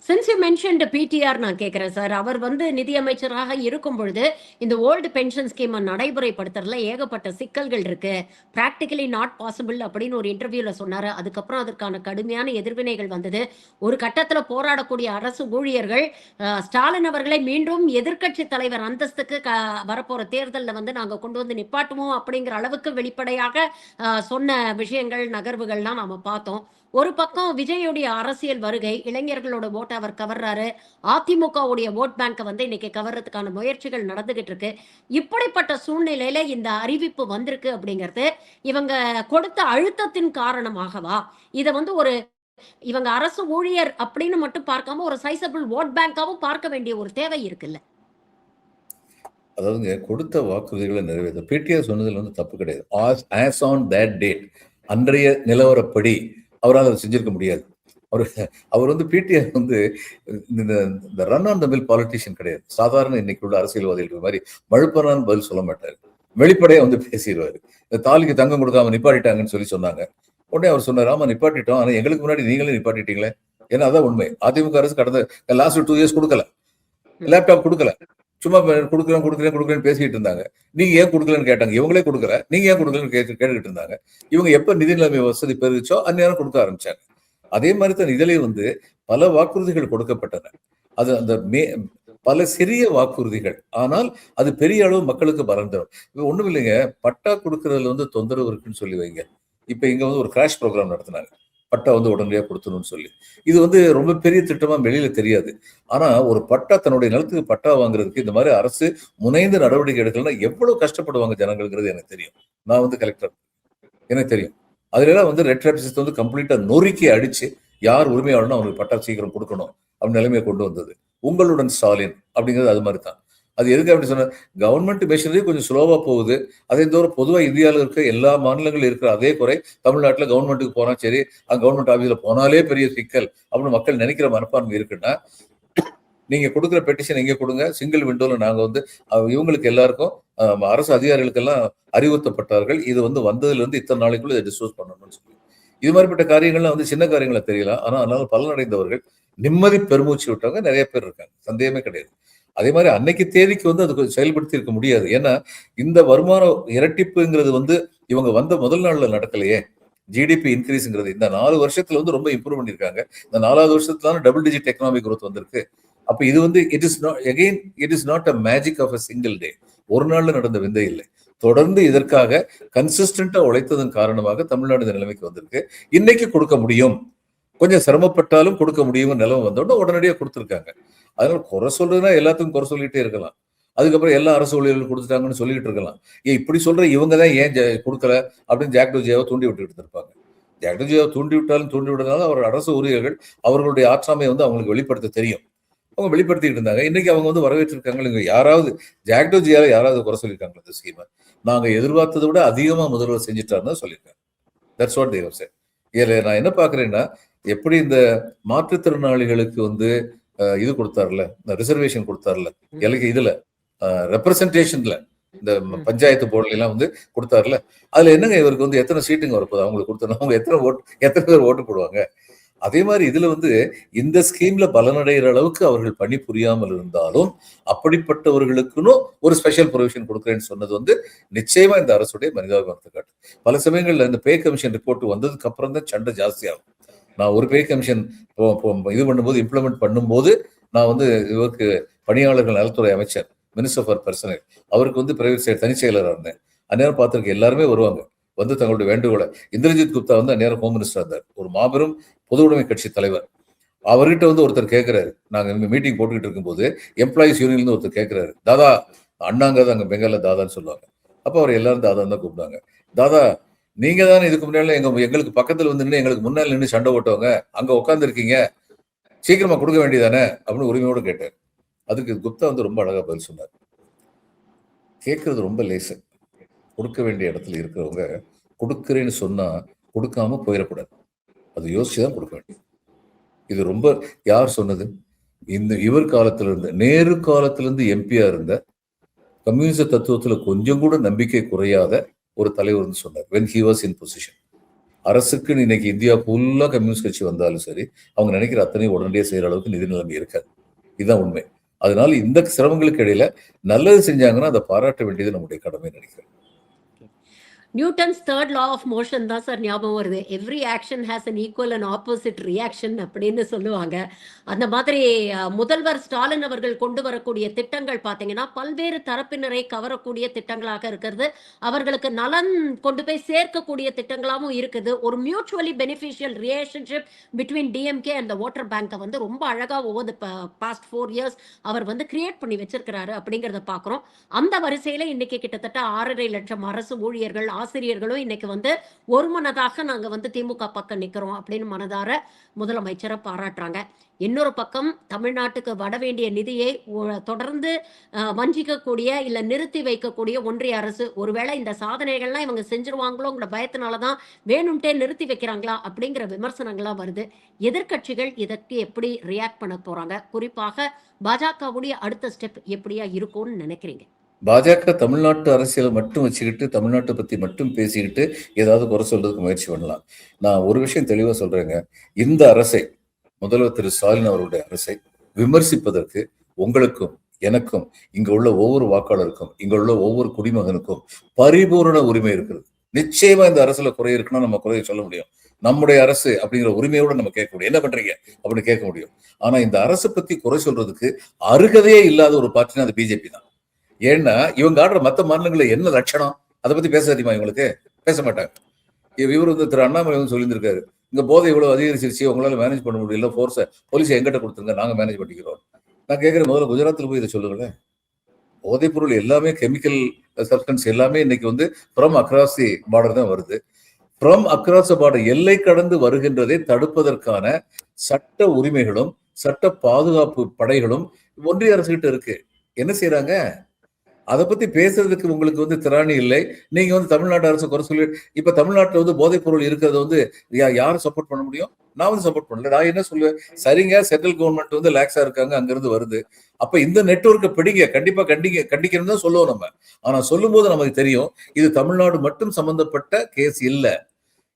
Since you mentioned PTR, நான் கேட்கிறேன் சார். அவர் வந்து நிதியமைச்சராக இருக்கும் பொழுது இந்த ஓல்டு பென்ஷன் ஸ்கீமை நடைமுறைப்படுத்துறதுல ஏகப்பட்ட சிக்கல்கள் இருக்கு, பிராக்டிகலி நாட் பாசிபிள் அப்படின்னு ஒரு இன்டர்வியூல சொன்னாரு. அதுக்கப்புறம் அதற்கான கடுமையான எதிர்வினைகள் வந்தது. ஒரு கட்டத்துல போராடக்கூடிய அரசு ஊழியர்கள் ஸ்டாலின் அவர்களை மீண்டும் எதிர்க்கட்சி தலைவர் அந்தஸ்துக்கு வரப்போற தேர்தலில் வந்து நாங்க கொண்டு வந்து நிப்பாட்டுவோம் அப்படிங்கிற அளவுக்கு வெளிப்படையாக சொன்ன விஷயங்கள், நகர்வுகள்லாம் நாம பார்த்தோம். ஒரு பக்கம் விஜயுடைய அரசியல் வருகை, இளைஞர்களோட ஓட்டை அவர் கவர்றாரு, அதிமுகவுடைய ஓட் பேங்கை வந்து இன்னைக்கு கவர்றதுக்கான முயற்சிகள் நடந்துகிட்டு இருக்கு. இப்படிப்பட்ட சூழ்நிலையில இந்த அறிவிப்பு வந்திருக்கு அப்படிங்கிறது இவங்க கொடுத்த அழுத்தத்தின் காரணமாகவா? இதை வந்து ஒரு இவங்க அரசு ஊழியர் அப்படின்னு மட்டும் பார்க்காம ஒரு சைசபிள் ஓட் பேங்காவும் பார்க்க வேண்டிய ஒரு தேவை இருக்குல்ல? அதாவதுங்க, கொடுத்த வாக்குறுதிகளை நிறைவேற்ற பிடிஆர் சொன்னதுல வந்து தப்பு கிடையாது. ஆஸ் ஆன் தட் டேட், அன்றைய நிலவரப்படி அவரால் அதை செஞ்சிருக்க முடியாது. அவர் வந்து பிடிஆர் வந்து இந்த run on the mill politician கிடையாது. சாதாரண இன்னைக்கு உள்ள அரசியல்வாதிகள் மாதிரி மழுப்பனான்னு பதில் சொல்ல மாட்டாரு. வெளிப்படையா வந்து பேசிடுவாரு. இந்த தாலிக்கு தங்கம் கொடுக்காம நிப்பாட்டிட்டாங்கன்னு சொல்லி சொன்னாங்க. உடனே அவர் சொன்னார், ஆமா நிப்பாட்டிட்டோம், ஆனா எங்களுக்கு முன்னாடி நீங்களே நிப்பாட்டிட்டீங்களே. ஏன்னா அதான் உண்மை. அதிமுக அரசு கடந்த லாஸ்ட் 2 இயர்ஸ் கொடுக்கல, லேப்டாப் கொடுக்கல, சும்மா கொடுக்குறேன்னு பேசிட்டு இருந்தாங்க. நீங்க ஏன் கொடுக்கலன்னு கேட்டாங்க. இவங்களே கொடுக்கல, நீங்க ஏன் கொடுக்கலன்னு கேட்டுக்கிட்டு இருந்தாங்க. இவங்க எப்ப நிதி நிலைமை வசதி பெருச்சோ அந்நேரம் கொடுக்க ஆரம்பிச்சாங்க. அதே மாதிரி தான் இதிலே வந்து பல வாக்குறுதிகள் கொடுக்கப்பட்டன. அது அந்த பல சிறிய வாக்குறுதிகள், ஆனால் அது பெரிய அளவு மக்களுக்கு பலன் தரும். ஒண்ணும் இல்லைங்க, பட்டா கொடுக்கறதுல வந்து தொந்தரவு இருக்குன்னு சொல்லி வைங்க. இப்ப இங்க வந்து ஒரு கிராஷ் ப்ரோக்ராம் நடத்தினாங்க, பட்டா வந்து உடனடியாக கொடுத்தணும்னு சொல்லி. இது வந்து ரொம்ப பெரிய திட்டமா வெளியில தெரியாது. ஆனா ஒரு பட்டா, தன்னுடைய நிலத்துக்கு பட்டா வாங்குறதுக்கு இந்த மாதிரி அரசு முனைந்து நடவடிக்கை எடுக்கலன்னா எவ்வளவு கஷ்டப்படுவாங்க ஜனங்கள்ங்கிறது எனக்கு தெரியும். நான் வந்து கலெக்டர், எனக்கு தெரியும். அதுல வந்து ரெட் டேப்ஸ் வந்து கம்ப்ளீட்டா நொறுக்கி அடிச்சு யார் உரிமையாளர்னு அவங்களுக்கு பட்டா சீக்கிரம் கொடுக்கணும் அப்படின்னு நிலைமையை கொண்டு வந்தது. உங்களுடன் ஸ்டாலின் அப்படிங்கிறது அது மாதிரி தான். அது எதுக்கு அப்படி சொன்ன, கவர்மெண்ட் மெஷினரி கொஞ்சம் ஸ்லோவா போகுது. அதே தவிர பொதுவாக இந்தியாவில் இருக்க எல்லா மாநிலங்களும் இருக்கிற அதே குறை தமிழ்நாட்டில் கவர்மெண்ட்டுக்கு போனா சரி, கவர்மெண்ட் ஆஃபீஸில் போனாலே பெரிய சிக்கல் அப்படின்னு மக்கள் நினைக்கிற மனப்பான்மை இருக்குன்னா, நீங்க கொடுக்குற பெட்டிஷன் எங்க கொடுங்க, சிங்கிள் விண்டோல நாங்க வந்து இவங்களுக்கு எல்லாருக்கும் அரசு அதிகாரிகளுக்கெல்லாம் அறிவுறுத்தப்பட்டார்கள், இது வந்து வந்ததுல இருந்து இத்தனை நாளைக்குள்ள இதை டிஸ்போஸ் பண்ணணும்னு சொல்லி. இது மாதிரிப்பட்ட காரியங்கள்லாம் வந்து சின்ன காரியங்களா தெரியலாம், ஆனா அதனால பலனடைந்தவர்கள், நிம்மதி பெருமூச்சு விட்டவங்க நிறைய பேர் இருக்காங்க, சந்தேகமே கிடையாது. அதே மாதிரி அன்னைக்கு தேதிக்கு வந்து அது செயல்படுத்தி இருக்க முடியாது. ஏன்னா இந்த வருமான இரட்டிப்புங்கிறது வந்து இவங்க வந்த முதல் நாள்ல நடக்கலையே. ஜிடிபி இன்க்ரீஸ்ங்கிறது இந்த 4 வருஷத்துல வந்து ரொம்ப இம்ப்ரூவ் பண்ணிருக்காங்க. இந்த 4வது வருஷத்துல டபுள் டிஜிட் எக்கனாமிக் growth வந்திருக்கு. அப்ப இது வந்து it is not a magic of a single day. ஒரு நாள்ல நடந்த விந்தை இல்லை. தொடர்ந்து இதற்காக கன்சிஸ்டன்டா உழைத்ததன் காரணமாக தமிழ்நாடு இந்த நிலைமைக்கு வந்திருக்கு. இன்னைக்கு கொடுக்க முடியும், கொஞ்சம் சிரமப்பட்டாலும் கொடுக்க முடியும் நிலைமை வந்தோட உடனடியாக கொடுத்துருக்காங்க. அதனால குறை சொல்றதுன்னா எல்லாத்துக்கும் குறை சொல்லிட்டே இருக்கலாம். அதுக்கப்புறம் எல்லா அரசு ஊழியர்களும் கொடுத்துட்டாங்கன்னு சொல்லிட்டு இருக்கலாம். இப்படி சொல்ற இவங்க தான் ஏன் கொடுக்கல அப்படின்னு ஜாக்டோ ஜியாவை தூண்டி விட்டுட்டு இருப்பாங்க. ஜாக்டோஜியாவை தூண்டி விட்டாலும் அவர் அரசு ஊழியர்கள் அவர்களுடைய ஆற்றாமை வந்து அவங்களுக்கு வெளிப்படுத்த தெரியும். அவங்க வெளிப்படுத்திட்டு இருந்தாங்க. இன்னைக்கு அவங்க வந்து வரவேற்றிருக்காங்க. இங்க யாராவது ஜாக்டோஜியாவை யாராவது குறை சொல்லியிருக்காங்களா இந்த ஸ்கீமை? நாங்க எதிர்பார்த்ததை விட அதிகமா முதல்வர் செஞ்சுட்டாருன்னு சொல்லியிருக்காங்க. That's what they have set. இதுல நான் என்ன பாக்குறேன்னா, எப்படி இந்த மாற்றுத்திறனாளிகளுக்கு வந்து இது கொடுத்தாருல, ரிசர்வேஷன் கொடுத்தாருல, இதுல ரெப்ரசன்டேஷன்ல இந்த பஞ்சாயத்து போர்டுல எல்லாம் வந்து கொடுத்தாருல, அதுல என்னங்க இவருக்கு வந்து எத்தனை சீட்டுங்க வரப்போகுது? அவங்களுக்கு கொடுத்தா அவங்க எத்தனை பேர் ஓட்டு போடுவாங்க? அதே மாதிரி இதுல வந்து இந்த ஸ்கீம்ல பலனடைகிற அளவுக்கு அவர்கள் பணி புரியாமல் இருந்தாலும் அப்படிப்பட்டவர்களுக்குன்னு ஒரு ஸ்பெஷல் ப்ரொவிஷன் கொடுக்குறேன்னு சொன்னது வந்து நிச்சயமா இந்த அரசுடைய மனிதாபிமானத்தை காட்டு. பல சமயங்கள்ல இந்த பே கமிஷன் ரிப்போர்ட் வந்ததுக்கு அப்புறம் தான் சண்டை ஜாஸ்தியாகும். நான் ஒரு பே கமிஷன் இது பண்ணும்போது இம்ப்ளிமெண்ட் பண்ணும்போது நான் வந்து இவருக்கு பணியாளர்கள் நலத்துறை அமைச்சர், மினிஸ்டர் ஃபார் பர்சனல், அவருக்கு வந்து பிரைவேட் சைடு தனி செயலராக இருந்தேன். அந்நேரம் பார்த்துருக்க எல்லாருமே வருவாங்க வந்து தங்களுடைய வேண்டுகோளை. இந்திரஜித் குப்தா வந்து அந்நேரம் ஹோம் மினிஸ்டர் இருந்தார், ஒரு மாபெரும் பொது உடைமை கட்சி தலைவர். அவர்கிட்ட வந்து ஒருத்தர் கேட்கிறாரு, நாங்க மீட்டிங் போட்டுக்கிட்டு இருக்கும்போது எம்ப்ளாயிஸ் யூனியன்ல ஒருத்தர் கேட்கிறாரு, தாதா அண்ணாங்க அங்க பெங்கால்ல தாதான்னு சொல்லுவாங்க. அப்ப அவர் எல்லாரும் தாதான் தான் கூப்பிட்டாங்க. தாதா நீங்க தானே இதுக்கு முன்னால எங்களுக்கு பக்கத்துல வந்து நின்று எங்களுக்கு முன்னாள் நின்று சண்டை ஓட்டவங்க, அங்க உட்கார்ந்து இருக்கீங்க, சீக்கிரமா கொடுக்க வேண்டியதானே அப்படின்னு உரிமையோடு கேட்டார். அதுக்கு குப்தா வந்து ரொம்ப அழகா பதில் சொன்னார். கேட்கறது ரொம்ப லேசு. கொடுக்க வேண்டிய இடத்துல இருக்கிறவங்க கொடுக்குறேன்னு சொன்னா கொடுக்காம போயிடக்கூடாது. அது யோசிச்சுதான் கொடுக்க வேண்டும். இது ரொம்ப யார் சொன்னது? இவர் காலத்துல இருந்து, நேரு காலத்திலிருந்து எம்பியா இருந்த, கம்யூனிஸ்ட் தத்துவத்துல கொஞ்சம் கூட நம்பிக்கை குறையாத ஒரு தலைவர் சொன்னார் when he was in position. அரசுக்கு இன்னைக்கு இந்தியா ஃபுல்லா கம்யூனிஸ்ட் கட்சி வந்தாலும் சரி, அவங்க நினைக்கிற அத்தனை உடனடியே செய்யற அளவுக்கு நிதி நிலைமை இருக்காது. இதுதான் உண்மை. அதனால இந்த சிரமங்களுக்கு இடையில நல்லது செஞ்சாங்கன்னா அதை பாராட்ட வேண்டியது நம்முடைய கடமை நினைக்கிறேன். Newton's third law of motion தான் சார் ஞாபகம் வருது. Every action has an equal and opposite reaction அப்படின்னு சொல்லுவாங்க. அந்த மாதிரி முதல்வர் ஸ்டாலின் அவர்கள் கொண்டு வரக்கூடிய திட்டங்கள் பார்த்தீங்கன்னா பல்வேறு தரப்பினரை கவரக்கூடிய திட்டங்களாக இருக்கிறது. அவர்களுக்கு நலன் கொண்டு போய் சேர்க்கக்கூடிய திட்டங்களாகவும் இருக்குது. ஒரு mutually beneficial relationship between DMK and water பேங்கை வந்து ரொம்ப அழகா ஓவர் த பாஸ்ட் 4 years அவர் வந்து கிரியேட் பண்ணி வச்சிருக்கிறாரு அப்படிங்கிறத பார்க்குறோம். அந்த வரிசையில இன்னைக்கு கிட்டத்தட்ட 6.5 லட்சம் அரசு ஊழியர்கள், ஆசிரியர்களும் இன்னைக்கு வந்து ஒரு மனதாக நாங்க வந்து திமுக பக்கம் நிக்கிறோம் அப்படின்னு மனதார முதலமைச்சரை பாராட்டுறாங்க. இன்னொரு பக்கம் தமிழ்நாட்டுக்கு வர வேண்டிய நிதியை தொடர்ந்து வஞ்சிக்கக்கூடிய இல்ல நிறுத்தி வைக்கக்கூடிய ஒன்றிய அரசு, ஒருவேளை இந்த சாதனைகள்லாம் இவங்க செஞ்சிருவாங்களோங்கிற பயத்தினாலதான் வேணும்ட்டே நிறுத்தி வைக்கிறாங்களா அப்படிங்கிற விமர்சனங்கள்லாம் வருது. எதிர்கட்சிகள் இதற்கு எப்படி ரியாக்ட் பண்ண போறாங்க? குறிப்பாக பாஜகவுடைய அடுத்த ஸ்டெப் எப்படியா இருக்கும்னு நினைக்கிறீங்க? பாஜக தமிழ்நாட்டு அரசியலை மட்டும் வச்சுக்கிட்டு, தமிழ்நாட்டை பத்தி மட்டும் பேசிக்கிட்டு ஏதாவது குறை சொல்றதுக்கு முயற்சி பண்ணலாம். நான் ஒரு விஷயம் தெளிவா சொல்றேங்க. இந்த அரசை, முதல்வர் திரு ஸ்டாலின் அவருடைய அரசை விமர்சிப்பதற்கு உங்களுக்கும் எனக்கும், இங்க உள்ள ஒவ்வொரு வாக்காளருக்கும், இங்க உள்ள ஒவ்வொரு குடிமகனுக்கும் பரிபூர்ண உரிமை இருக்கிறது. நிச்சயமா இந்த அரசுல குறை இருக்குன்னா நம்ம குறைய சொல்ல முடியும். நம்முடைய அரசு அப்படிங்கிற உரிமையோட நம்ம கேட்க முடியும், என்ன பண்றீங்க அப்படின்னு கேட்க முடியும். ஆனா இந்த அரசு பத்தி குறை சொல்றதுக்கு அருகதையே இல்லாத ஒரு பார்ட்டினா அது பிஜேபி தான். ஏன்னா இவங்க ஆடுற மற்ற மாநிலங்களில் என்ன லட்சணம், அதை பத்தி பேச தெரியுமா? இவங்களுக்கு பேச மாட்டாங்க. இவர் வந்து திரு அண்ணாமலை வந்து சொல்லியிருக்காரு, இங்க போதை இவ்வளவு அதிகரிச்சிருச்சு, உங்களால மேனேஜ் பண்ண முடியல, போலீஸை எங்கிட்ட கொடுத்துருங்க, நாங்க மேனேஜ் பண்ணிக்கிறோம். நான் கேட்கிறேன், முதல்ல குஜராத்தில் போய் இதை சொல்லுங்களேன். போதைப் பொருள் எல்லாமே, கெமிக்கல் சப்ஸ்டன்ஸ் எல்லாமே இன்னைக்கு வந்து ஃப்ரம் அக்ராஸ் தி பார்டர் தான் வருது. ஃப்ரம் அக்ராஸ் தி பார்டர், எல்லை கடந்து வருகின்றதை தடுப்பதற்கான சட்ட உரிமைகளும் சட்ட பாதுகாப்பு படைகளும் ஒன்றிய அரசு கிட்ட இருக்கு. என்ன செய்யறாங்க? அதை பத்தி பேசுறதுக்கு உங்களுக்கு வந்து திராணி இல்லை. நீங்க வந்து தமிழ்நாட்டு அரசு குறை சொல்லி, இப்ப தமிழ்நாட்டுல வந்து போதைப் பொருள் இருக்கிறத வந்து யாரும் சப்போர்ட் பண்ண முடியும்? நான் வந்து சப்போர்ட் பண்ணல. நான் என்ன சொல்லுவேன், சரிங்க, சென்ட்ரல் கவர்மெண்ட் வந்து லாக்ஸா இருக்காங்க, அங்கிருந்து வருது. அப்ப இந்த நெட்வொர்க்கை பிடிங்க, கண்டிப்பா கண்டிக்கணும் தான் சொல்லுவோம் நம்ம. ஆனா சொல்லும் போது நமக்கு தெரியும், இது தமிழ்நாடு மட்டும் சம்பந்தப்பட்ட கேஸ் இல்ல.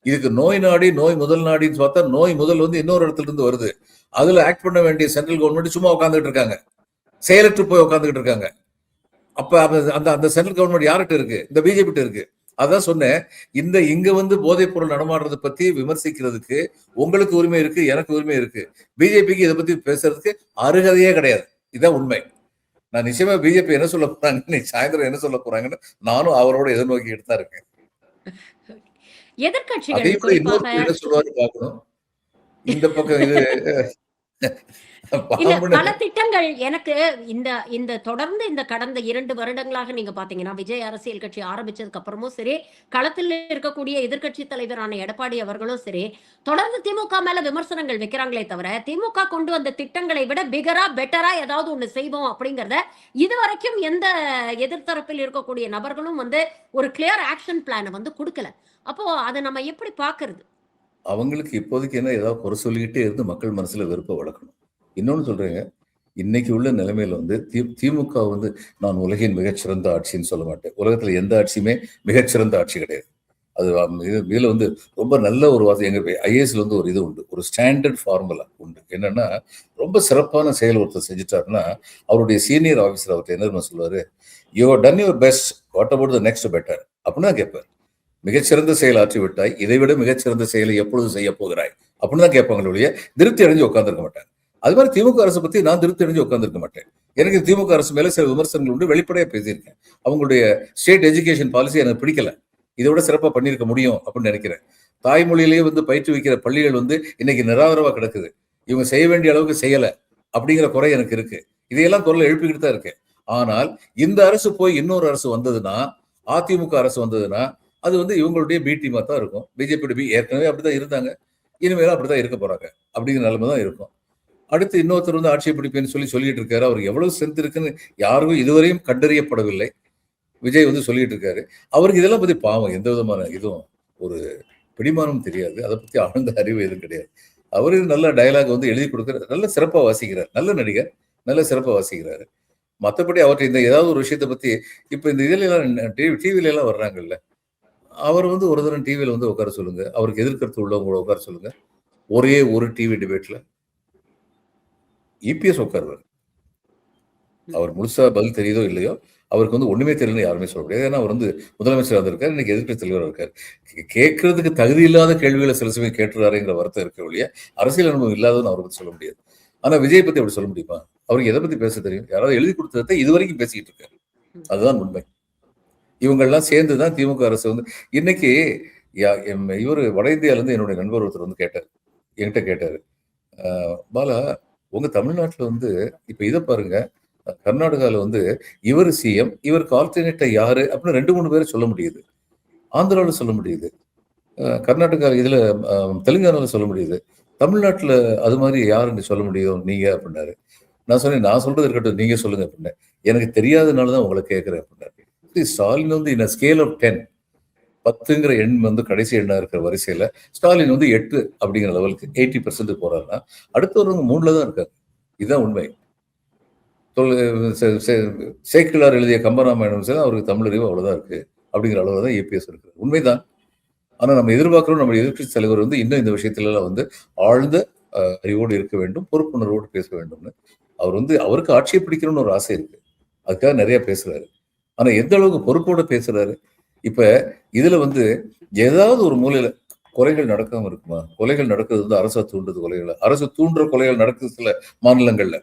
இதுக்கு நோய் நாடி, நோய் முதல் நாடின்னு பார்த்தா, நோய் முதல் வந்து இன்னொரு இடத்துல இருந்து வருது. அதுல ஆக்ட் பண்ண வேண்டிய சென்ட்ரல் கவர்மெண்ட் சும்மா உட்காந்துட்டு இருக்காங்க, செயலற்று போய் உட்காந்துக்கிட்டு இருக்காங்க. அப்ப அந்த அந்த சென்ட்ரல் கவர்மெண்ட் யார்கிட்ட இருக்கு? இந்த பிஜேபி இருக்கு. அதான் சொன்னேன், இங்க வந்து போதைப் பொருள் நடமாடுறதை பத்தி விமர்சிக்கிறதுக்கு உங்களுக்கு உரிமை இருக்கு, எனக்கு உரிமை இருக்கு. பிஜேபிக்கு இதை பத்தி பேசுறதுக்கு அருகதையே கிடையாது. இதுதான் உண்மை. நான் நிச்சயமா பிஜேபி என்ன சொல்ல போறாங்க, நீ சாயந்தரம் என்ன சொல்ல போறாங்கன்னு நானும் அவரோட எதிர்நோக்கிட்டு தான் இருக்கேன். எதிர்கட்சிகள் அதே போல இன்னொரு என்ன சொல்லுவாரு பார்க்கணும். இந்த பக்கம் இது இல்ல பாம்புன்னு பல திட்டங்கள் எனக்கு இந்த இந்த தொடர்ந்து இந்த கடந்த 2 வருடங்களாக நீங்க பார்த்தீங்கன்னா, விஜய் அரசியல் கட்சி ஆரம்பிச்சதுக்கு அப்புறமும் சரி, களத்தில் இருக்கக்கூடிய எதிர்க்கட்சி தலைவரான எடப்பாடி அவர்களும் சரி, தொடர்ந்து திமுக மேல விமர்சனங்கள் வைக்கிறாங்களே தவிர, திமுக கொண்டு வந்த திட்டங்களை விட பிகரா, பெட்டரா ஏதாவது ஒண்ணு செய்வோம் அப்படிங்கிறத இதுவரைக்கும் எந்த எதிர்த்தரப்பில் இருக்கக்கூடிய நபர்களும் வந்து ஒரு கிளியர் ஆக்ஷன் பிளான வந்து குடுக்கல. அப்போ அத நம்ம எப்படி பார்க்கிறது? அவங்களுக்கு இப்போதைக்கு என்ன ஏதாவது குறை சொல்லிக்கிட்டே இருந்து மக்கள் மனசுல வெறுப்ப வளர்க்கணும். இன்னொன்னு சொல்றேங்க, இன்னைக்கு உள்ள நிலைமையில வந்து திமுக வந்து நான் உலகின் மிகச்சிறந்த ஆட்சின்னு சொல்ல மாட்டேன். உலகத்துல எந்த ஆட்சியுமே மிகச்சிறந்த ஆட்சி கிடையாது. அது இதுல வந்து ரொம்ப நல்ல ஒரு வார்த்தை எங்க ஐஏஎஸ்ல வந்து ஒரு இது உண்டு. ஒரு ஸ்டாண்டர்ட் ஃபார்முலா உண்டு. என்னன்னா, ரொம்ப சிறப்பான செயல் ஒருத்தர் செஞ்சுட்டாருன்னா, அவருடைய சீனியர் ஆஃபீஸர் அவர்ட்ட என்ன தெரியுமா சொல்லுவாரு? You have done your best. What about the next better? அப்படின்னு தான் கேட்பார். மிகச்சிறந்த செயல் ஆற்றி விட்டாய், இதைவிட மிகச்சிறந்த செயலை எப்பொழுது செய்ய போகிறாய் அப்படின்னு தான் கேட்பாங்களே ஒழிய திருப்தி அடைஞ்சு உட்காந்துருக்க மாட்டாங்க. அது மாதிரி திமுக அரசு பத்தி நான் திருப்தி அடைஞ்சு உட்காந்துருக்க மாட்டேன். எனக்கு திமுக அரசு மேல சில விமர்சனங்கள் உண்டு, வெளிப்படையா பேசியிருக்கேன். அவங்களுடைய ஸ்டேட் எஜுகேஷன் பாலிசி எனக்கு பிடிக்கல, இதை விட சிறப்பா பண்ணியிருக்க முடியும் அப்படின்னு நினைக்கிறேன். தாய்மொழியிலேயே வந்து பயிற்றுவிக்கிற பள்ளிகள் வந்து இன்னைக்கு நிராதரவா கிடக்குது. இவங்க செய்ய வேண்டிய அளவுக்கு செய்யல அப்படிங்கிற குறை எனக்கு இருக்கு. இதையெல்லாம் குரல் எழுப்பிக்கிட்டு தான் இருக்கேன். ஆனால் இந்த அரசு போய் இன்னொரு அரசு வந்ததுன்னா, அதிமுக அரசு வந்ததுன்னா, அது வந்து இவங்களுடைய பி டீமா தான் இருக்கும். பிஜேபி பி ஏற்கனவே அப்படிதான் இருந்தாங்க, இனிமேலும் அப்படிதான் இருக்க போறாங்க அப்படிங்கிற நிலைமை தான் இருக்கும். அடுத்து இன்னொருத்தர் வந்து ஆட்சியை பிடிப்பேன்னு சொல்லிட்டு இருக்காரு. அவர் எவ்வளவு ஸ்ட்ரென்த் இருக்குன்னு யாருக்கும் இதுவரையும் கண்டறியப்படவில்லை. விஜய் வந்து சொல்லிட்டு இருக்காரு. அவருக்கு இதெல்லாம் பத்தி பாவம் எந்த விதமான இதுவும் ஒரு பிடிமானம் தெரியாது. அதை பத்தி ஆழ்ந்த அறிவு எதுவும் கிடையாது. அவரு நல்ல டயலாக் வந்து எழுதி கொடுக்குறாரு, நல்ல சிறப்பா வாசிக்கிறார், நல்ல நடிகர், நல்ல சிறப்பா வாசிக்கிறாரு. மற்றபடி அவர்கிட்ட இந்த ஏதாவது ஒரு விஷயத்தை பத்தி இப்ப இந்த இதுல எல்லாம் டிவில எல்லாம் வர்றாங்கல்ல, அவர் வந்து ஒரு தரம் டிவியில வந்து உட்கார சொல்லுங்க, அவருக்கு எதிர்கருத்து உள்ளவங்கள உட்கார சொல்லுங்க. ஒரே ஒரு டிவி டிபேட்ல இபிஎஸ் உட்காருவார். அவர் முழுசா பதில் தெரியுதோ இல்லையோ, அவருக்கு வந்து ஒண்ணுமே தெரியலன்னு யாருமே சொல்ல முடியாது. ஏன்னா அவர் வந்து முதலமைச்சராக இருந்திருக்காரு, இன்னைக்கு எதிர்க்கட்சி தலைவராக இருக்காரு. கேட்கறதுக்கு தகுதி இல்லாத கேள்விகளை சில சமயம் கேட்டுறாருங்கிற வருத்தம் இருக்க ஒழிய அரசியல் அனுபவம் இல்லாதன்னு அவரை பத்தி சொல்ல முடியாது. ஆனா விஜய் பத்தி அப்படி சொல்ல முடியுமா? அவருக்கு எதை பத்தி பேச தெரியும்? யாராவது எழுதி கொடுத்ததை இதுவரைக்கும் பேசிக்கிட்டு இருக்காரு. அதுதான் உண்மை. இவங்கெல்லாம் சேர்ந்துதான் திமுக அரசு வந்து இன்னைக்கு இவரு வட இந்தியால இருந்து என்னுடைய நண்பர் ஒருத்தர் வந்து கேட்டார், என்கிட்ட கேட்டாரு, பாலா உங்க தமிழ்நாட்டுல வந்து இப்ப இதை பாருங்க, கர்நாடகால வந்து இவர் சிஎம், இவருக்கு ஆல்டர்னேட்டா யாரு அப்படின்னு 2-3 பேரை சொல்ல முடியுது. ஆந்திராவில சொல்ல முடியுது, கர்நாடகா இதுல தெலுங்கானால சொல்ல முடியுது. தமிழ்நாட்டுல அது மாதிரி யாருன்னு சொல்ல முடியும் நீங்க அப்படின்னாரு. நான் சொன்னேன், நான் சொல்றது இருக்கட்டும், நீங்க சொல்லுங்க அப்படின்னேன். எனக்கு தெரியாதனாலதான் உங்களை கேட்கிறேன் அப்படின்னாரு. ஸ்டாலின் வந்து இன் ஸ்கேல் ஆஃப் 10, 10ங்கிற எண் வந்து கடைசி எண்ணா இருக்கிற வரிசையில ஸ்டாலின் வந்து 8 அப்படிங்கிற லெவலுக்கு 80% போறாருன்னா அடுத்தவங்க 3ல தான் இருக்காரு. இதுதான் உண்மை. சேக்கிழார் எழுதிய கம்பராமாயணம் அவருக்கு தமிழறிவு அவ்வளவுதான் இருக்கு அப்படிங்கிற அளவுல தான் ஏபிஎஸ் இருக்கு. உண்மைதான். ஆனா நம்ம எதிர்பார்க்கிறோம் நம்ம எதிர்கட்சி தலைவர் வந்து இன்னும் இந்த விஷயத்துல எல்லாம் வந்து ஆழ்ந்த அறிவோடு இருக்க வேண்டும், பொறுப்புணர்வோடு பேச வேண்டும்னு. அவர் வந்து அவருக்கு ஆட்சியை பிடிக்கணும்னு ஒரு ஆசை இருக்கு, அதுக்காக நிறைய பேசுறாரு. ஆனா எந்த அளவுக்கு பொறுப்போட பேசுறாரு? இப்ப இதுல வந்து ஏதாவது ஒரு மூலையில கொலைகள் நடக்காம இருக்குமா? கொலைகள் நடக்கிறது வந்து அரசா தூண்டுறது கொலைகள், அரசு தூண்டுற கொலைகள் நடக்குது சில மாநிலங்கள்ல,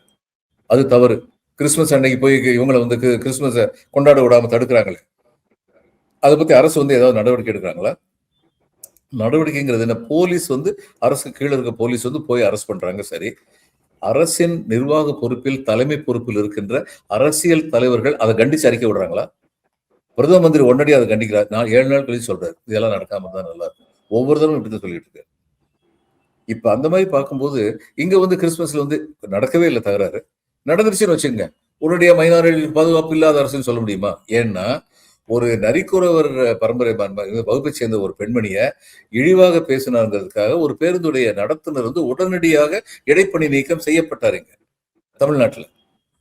அது தவறு. கிறிஸ்துமஸ் அன்னைக்கு போய் இவங்களை வந்து கிறிஸ்துமஸை கொண்டாட விடாம தடுக்கிறாங்களே, அதை பத்தி அரசு வந்து ஏதாவது நடவடிக்கை எடுக்கிறாங்களா? நடவடிக்கைங்கிறது என்ன? போலீஸ் வந்து அரசு கீழே இருக்க போலீஸ் வந்து போய் அரெஸ்ட் பண்றாங்க, சரி. அரசின் நிர்வாக பொறுப்பில் தலைமை பொறுப்பில் இருக்கின்ற அரசியல் தலைவர்கள் அதை கண்டிச்சு அறிக்கை விடுறாங்களா? பிரதம மந்திரி உடனடியாக அதை கண்டிக்கிறார். நான் 7 நாள் கழிச்சு சொல்றாரு, இதெல்லாம் நடக்காம தான் நல்லா இருக்கும். ஒவ்வொரு தடவை இப்படிதான் சொல்லிட்டு இருக்காரு. இப்ப அந்த மாதிரி பார்க்கும்போது இங்க வந்து கிறிஸ்துமஸ்ல வந்து நடக்கவே இல்லை தகராறு, நடந்துருச்சுன்னு வச்சுக்கோங்க, உடனடியா மைனாரிட்டிகளுக்கு பாதுகாப்பு இல்லாத அரசுன்னு சொல்ல முடியுமா? ஏன்னா ஒரு நரிக்குறவர் பரம்பரை வகுப்பை சேர்ந்த ஒரு பெண்மணிய இழிவாக பேசினாங்கிறதுக்காக ஒரு பேருந்துடைய நடத்துனர் வந்து உடனடியாக இடைப்பணி நீக்கம் செய்யப்பட்டாருங்க தமிழ்நாட்டுல.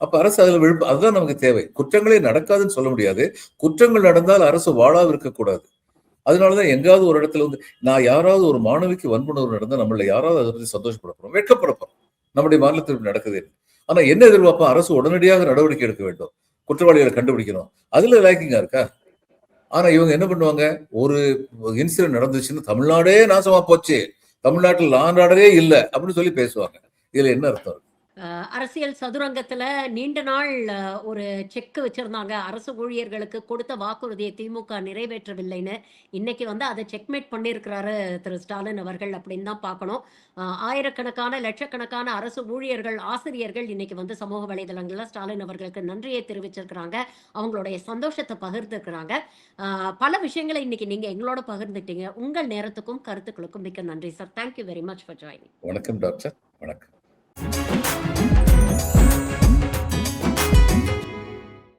அப்ப அரசு அதுல அதுதான் நமக்கு தேவை. குற்றங்களே நடக்காதுன்னு சொல்ல முடியாது, குற்றங்கள் நடந்தால் அரசு வாழாம இருக்கக்கூடாது. அதனாலதான் எங்காவது ஒரு இடத்துல வந்து நான் யாராவது ஒரு மாணவிக்கு வன்புணர்வு நடந்தா நம்மள யாராவது அதை பத்தி சந்தோஷப்படப்போம், வெட்கப்படப்போம், நம்முடைய மாநிலத்தில் நடக்குது. ஆனா என்ன எதிர்பார்ப்போம்? அரசு உடனடியாக நடவடிக்கை எடுக்க வேண்டும், குற்றவாளிகளை கண்டுபிடிக்கணும். அதுல லேக்கிங்கா இருக்கா? ஆனா இவங்க என்ன பண்ணுவாங்க, ஒரு இன்சிடென்ட் நடந்துச்சுன்னு தமிழ்நாடே நாசமா போச்சு, தமிழ்நாட்டில் லா அண்ட் ஆர்டரே இல்லை அப்படின்னு சொல்லி பேசுவாங்க. இதுல என்ன அர்த்தம்? அரசியல் சதுரங்கத்துல நீண்ட நாள் ஒரு செக் வச்சிருந்தாங்க. அரசு ஊழியர்களுக்கு கொடுத்த வாக்குறுதியை திமுக நிறைவேற்றவில்லைன்னு. இன்னைக்கு வந்து அத செக்மேட் பண்ணியிருக்கிறாரு திரு ஸ்டாலின் அவர்கள் அப்படின்னு தான் பார்க்கணும். ஆயிரக்கணக்கான, லட்சக்கணக்கான அரசு ஊழியர்கள், ஆசிரியர்கள் இன்னைக்கு வந்து சமூக வலைதளங்கள்ல ஸ்டாலின் அவர்களுக்கு நன்றியை தெரிவிச்சிருக்கிறாங்க. அவங்களுடைய சந்தோஷத்த பகிர்ந்துருக்கிறாங்க. பல விஷயங்கள இன்னைக்கு நீங்க எங்களோட பகிர்ந்துட்டீங்க. உங்கள் நேரத்துக்கும், கருத்துக்களுக்கும் மிக்க நன்றி sir. Thank you very much for joining. வணக்கம் டாக்டர். வணக்கம்.